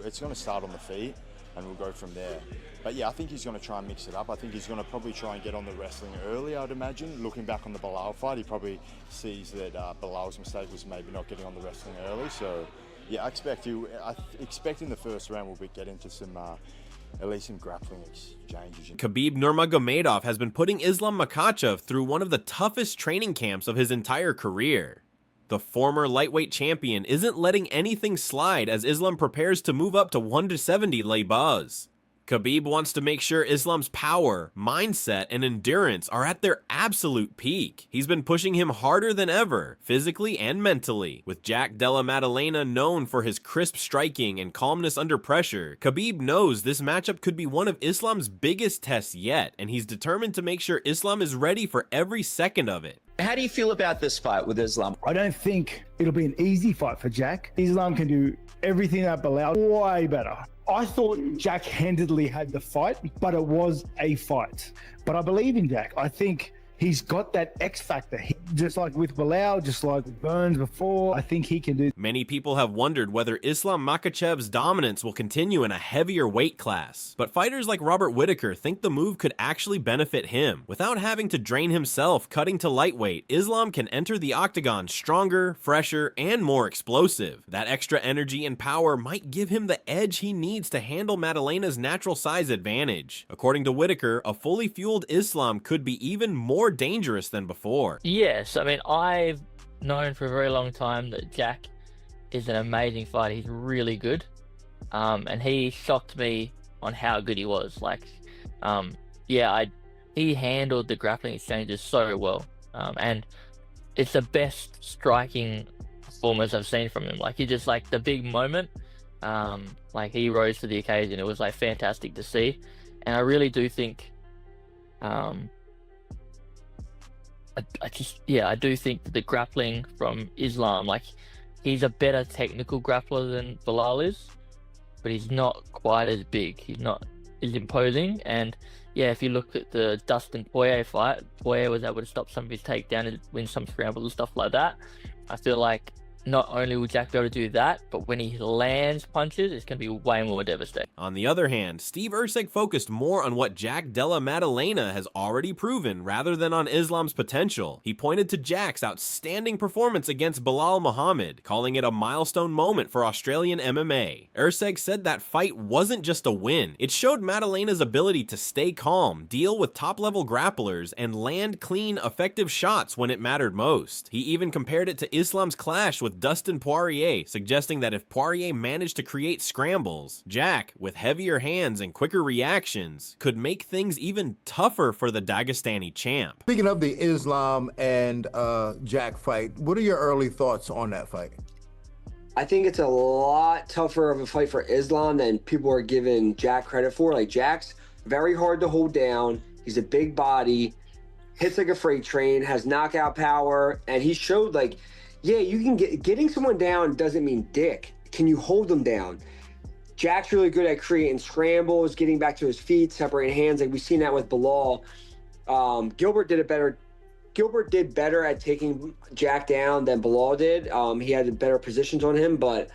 It's going to start on the feet and we'll go from there. But yeah, I think he's going to try and mix it up. I think he's going to probably try and get on the wrestling early, I'd imagine. Looking back on the Belal fight, he probably sees that Belal's mistake was maybe not getting on the wrestling early. So yeah, I expect in the first round we'll get into some at least some grappling exchanges. Khabib Nurmagomedov has been putting Islam Makhachev through one of the toughest training camps of his entire career. The former lightweight champion isn't letting anything slide as Islam prepares to move up to 170 lay buzz. Khabib wants to make sure Islam's power, mindset, and endurance are at their absolute peak. He's been pushing him harder than ever, physically and mentally. With Jack Della Maddalena known for his crisp striking and calmness under pressure, Khabib knows this matchup could be one of Islam's biggest tests yet, and he's determined to make sure Islam is ready for every second of it. How do you feel about this fight with Islam? I don't think it'll be an easy fight for Jack. Islam can do everything that Belal, way better. I thought Jack handedly had the fight, but it was a fight. But I believe in Jack. I think he's got that X factor. Just like with Belal, just like Burns before, I think he can do. Many people have wondered whether Islam Makhachev's dominance will continue in a heavier weight class. But fighters like Robert Whittaker think the move could actually benefit him. Without having to drain himself cutting to lightweight, Islam can enter the octagon stronger, fresher, and more explosive. That extra energy and power might give him the edge he needs to handle Maddalena's natural size advantage. According to Whittaker, a fully fueled Islam could be even more dangerous than before. Yes, I mean, I've known for a very long time that Jack is an amazing fighter. He's really good, and he shocked me on how good he was. Like, he handled the grappling exchanges so well, and it's the best striking performance I've seen from him. Like, he just, like, the big moment, like, he rose to the occasion. It was, like, fantastic to see, and I really do think I do think that the grappling from Islam, like, he's a better technical grappler than Belal is, but he's not quite as big. He's not as imposing. And yeah, if you look at the Dustin Poirier fight, Poirier was able to stop some of his takedown and win some scrambles and stuff like that. I feel like not only will Jack be able to do that, but when he lands punches, it's going to be way more devastating. On the other hand, Steve Erceg focused more on what Jack Della Maddalena has already proven rather than on Islam's potential. He pointed to Jack's outstanding performance against Belal Muhammad, calling it a milestone moment for Australian MMA. Erceg said that fight wasn't just a win. It showed Maddalena's ability to stay calm, deal with top-level grapplers, and land clean, effective shots when it mattered most. He even compared it to Islam's clash with Dustin Poirier, suggesting that if Poirier managed to create scrambles, Jack, with heavier hands and quicker reactions, could make things even tougher for the Dagestani champ. Speaking of the Islam and Jack fight, what are your early thoughts on that fight? I think it's a lot tougher of a fight for Islam than people are giving Jack credit for. Like, Jack's very hard to hold down. He's a big body, hits like a freight train, has knockout power, and he showed, like, yeah, you can getting someone down doesn't mean dick. Can you hold them down? Jack's really good at creating scrambles, getting back to his feet, separating hands. Like, we've seen that with Belal. Gilbert did it better. Gilbert did better at taking Jack down than Belal did. He had better positions on him, but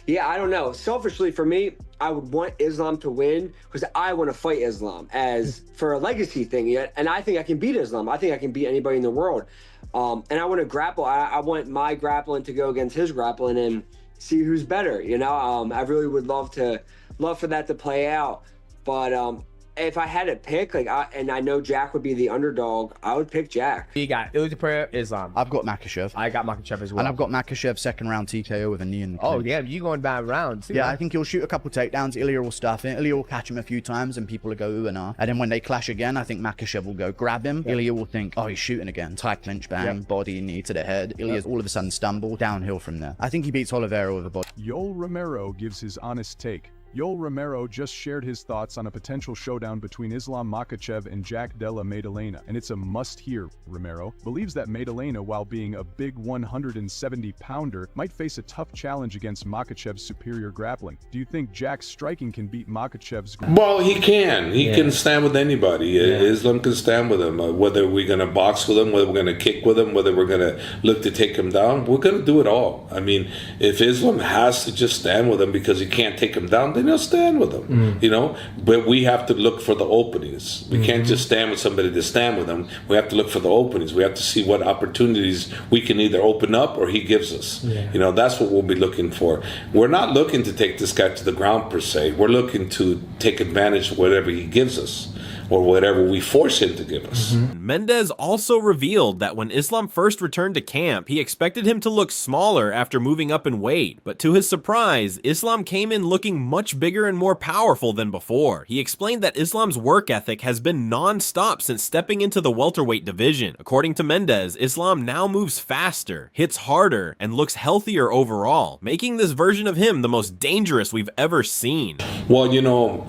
yeah, I don't know. Selfishly, for me, I would want Islam to win because I want to fight Islam as for a legacy thing. Yet, and I think I can beat Islam. I think I can beat anybody in the world. And I want to grapple. I want my grappling to go against his grappling and see who's better. You know, I really would love for that to play out. But if I had to pick, like, and I know Jack would be the underdog, I would pick Jack. You got Ilya Prayer, Islam. I've got Makhachev. I got Makhachev as well. And I've got Makhachev second round TKO with a knee in the clinch. Oh, yeah, you going bad rounds. Yeah, I think he'll shoot a couple takedowns. Ilya will stuff it. Ilya will catch him a few times and people will go ooh and ah. And then when they clash again, I think Makhachev will go grab him. Ilya will think, oh, he's shooting again. Tight clinch, bang, body, knee to the head. Ilya's all of a sudden stumble downhill from there. I think he beats Oliveira with a body. Yoel Romero gives his honest take. Yoel Romero just shared his thoughts on a potential showdown between Islam Makhachev and Jack Della Maddalena, and it's a must-hear. Romero believes that Maddalena, while being a big 170-pounder, might face a tough challenge against Makhachev's superior grappling. Do you think Jack's striking can beat Makhachev's grappling? Well, he can. He can stand with anybody. Islam can stand with him. Whether we're going to box with him, whether we're going to kick with him, whether we're going to look to take him down, we're going to do it all. I mean, if Islam has to just stand with him because he can't take him down, then he'll stand with him, you know. But we have to look for the openings. We can't just stand with somebody to stand with him. We have to look for the openings. We have to see what opportunities we can either open up or he gives us. You know, that's what we'll be looking for. We're not looking to take this guy to the ground per se. We're looking to take advantage of whatever he gives us, or whatever we force him to give us. Mendez also revealed that when Islam first returned to camp, he expected him to look smaller after moving up in weight, but to his surprise, Islam came in looking much bigger and more powerful than before. He explained that Islam's work ethic has been non-stop since stepping into the welterweight division. According to Mendez, Islam now moves faster, hits harder, and looks healthier overall, making this version of him the most dangerous we've ever seen. Well, you know,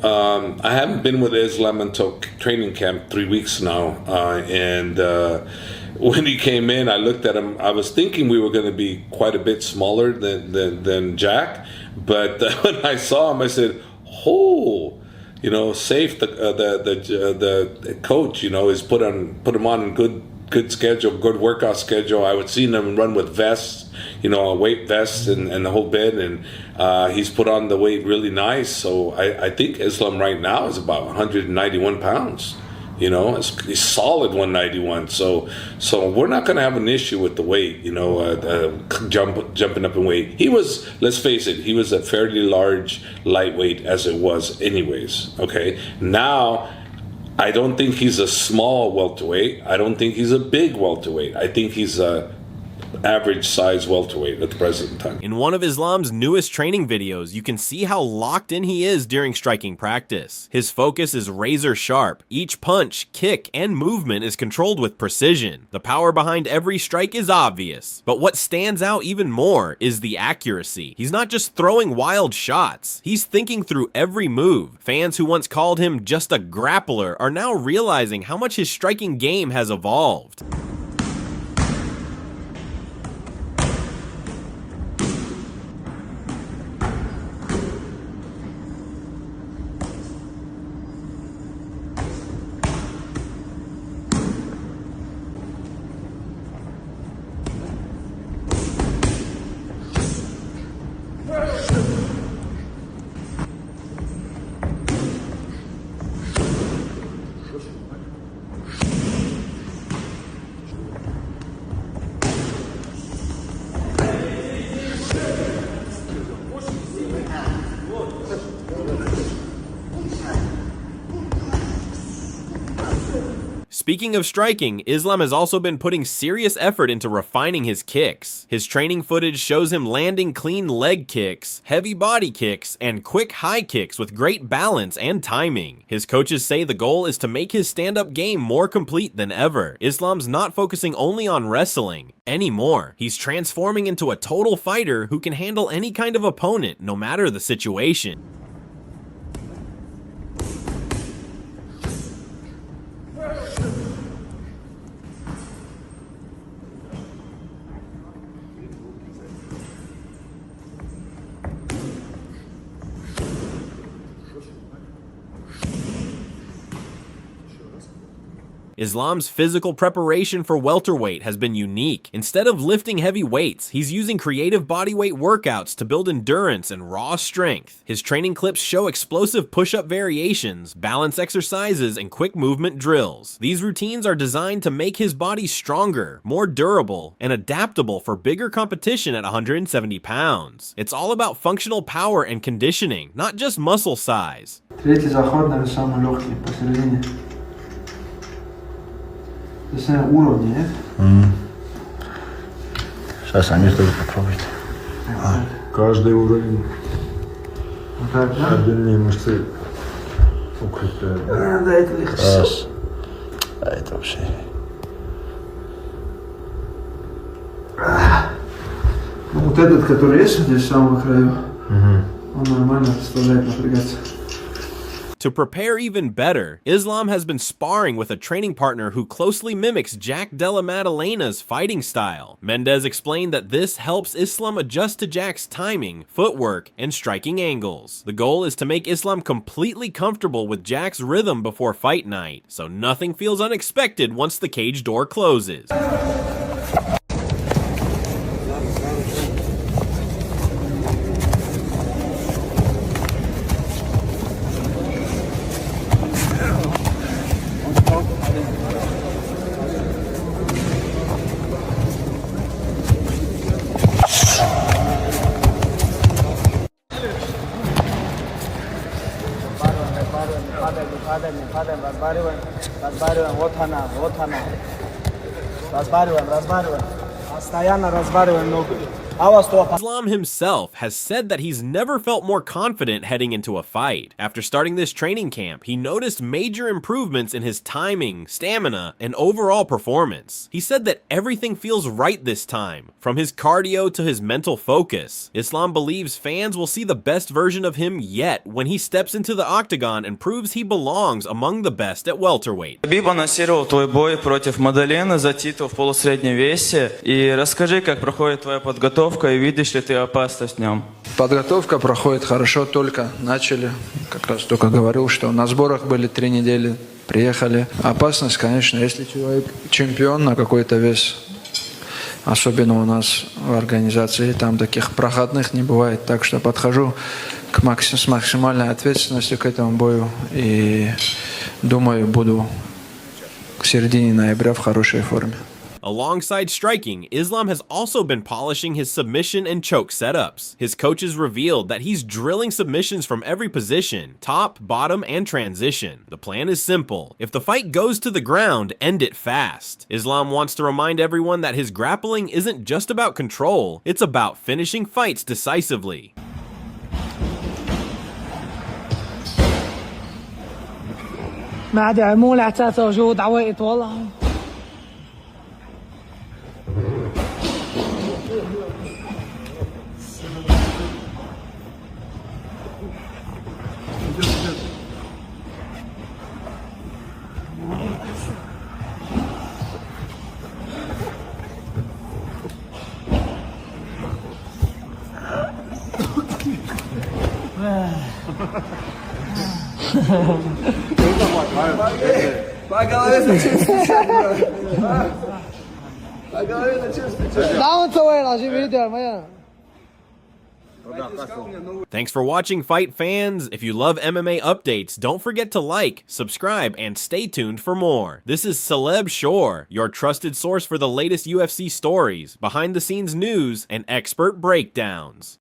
I haven't been with Islam until training camp 3 weeks now, and when he came in, I looked at him. I was thinking we were going to be quite a bit smaller than Jack, but when I saw him, I said, "Oh, you know, Safe, the coach, you know, is put him on a good schedule, good workout schedule. I would see him run with vests, you know, a weight vest and the whole bit, and he's put on the weight really nice. So I think Islam right now is about 191 pounds. You know, he's solid 191. So we're not going to have an issue with the weight, you know, jumping up in weight. He was, let's face it, he was a fairly large lightweight as it was anyways, okay? Now, I don't think he's a small welterweight. I don't think he's a big welterweight. I think he's a average size welterweight at the present time. In one of Islam's newest training videos, you can see how locked in he is during striking practice. His focus is razor sharp. Each punch, kick, and movement is controlled with precision. The power behind every strike is obvious, but what stands out even more is the accuracy. He's not just throwing wild shots, he's thinking through every move. Fans who once called him just a grappler are now realizing how much his striking game has evolved. Speaking of striking, Islam has also been putting serious effort into refining his kicks. His training footage shows him landing clean leg kicks, heavy body kicks, and quick high kicks with great balance and timing. His coaches say the goal is to make his stand-up game more complete than ever. Islam's not focusing only on wrestling anymore. He's transforming into a total fighter who can handle any kind of opponent, no matter the situation. Islam's physical preparation for welterweight has been unique. Instead of lifting heavy weights, he's using creative bodyweight workouts to build endurance and raw strength. His training clips show explosive push-up variations, balance exercises, and quick movement drills. These routines are designed to make his body stronger, more durable, and adaptable for bigger competition at 170 pounds. It's all about functional power and conditioning, not just muscle size. Сейчас они тоже попробуют. Каждый уровень отдельные мышцы укрепляют. Да, это легко. Раз. А это вообще. Вот этот, который есть здесь с самого краю, Он нормально заставляет напрягаться. To prepare even better, Islam has been sparring with a training partner who closely mimics Jack Della Maddalena's fighting style. Mendez explained that this helps Islam adjust to Jack's timing, footwork, and striking angles. The goal is to make Islam completely comfortable with Jack's rhythm before fight night, so nothing feels unexpected once the cage door closes. Islam himself has said that he's never felt more confident heading into a fight. After starting this training camp, he noticed major improvements in his timing, stamina, and overall performance. He said that everything feels right this time, from his cardio to his mental focus. Islam believes fans will see the best version of him yet when he steps into the octagon and proves he belongs among the best at welterweight. Khabib анонсировал твой бой против Маддалены за титул в полусреднем весе. И расскажи, как проходит твоя подготовка и видишь ли ты опасность в нем? Подготовка проходит хорошо, только начали. Как раз только говорил, что на сборах были 3 недели, приехали. Опасность, конечно, если человек чемпион на какой-то вес, особенно у нас в организации, там таких проходных не бывает. Так что подхожу с максимальной ответственностью к этому бою и думаю, буду к середине ноября в хорошей форме. Alongside striking, Islam has also been polishing his submission and choke setups. His coaches revealed that he's drilling submissions from every position, top, bottom, and transition. The plan is simple. If the fight goes to the ground, end it fast. Islam wants to remind everyone that his grappling isn't just about control, it's about finishing fights decisively. Thanks for watching, fight fans. If you love MMA updates, don't forget to like, subscribe, and stay tuned for more. This is Celeb Shore, your trusted source for the latest UFC stories, behind-the-scenes news, and expert breakdowns.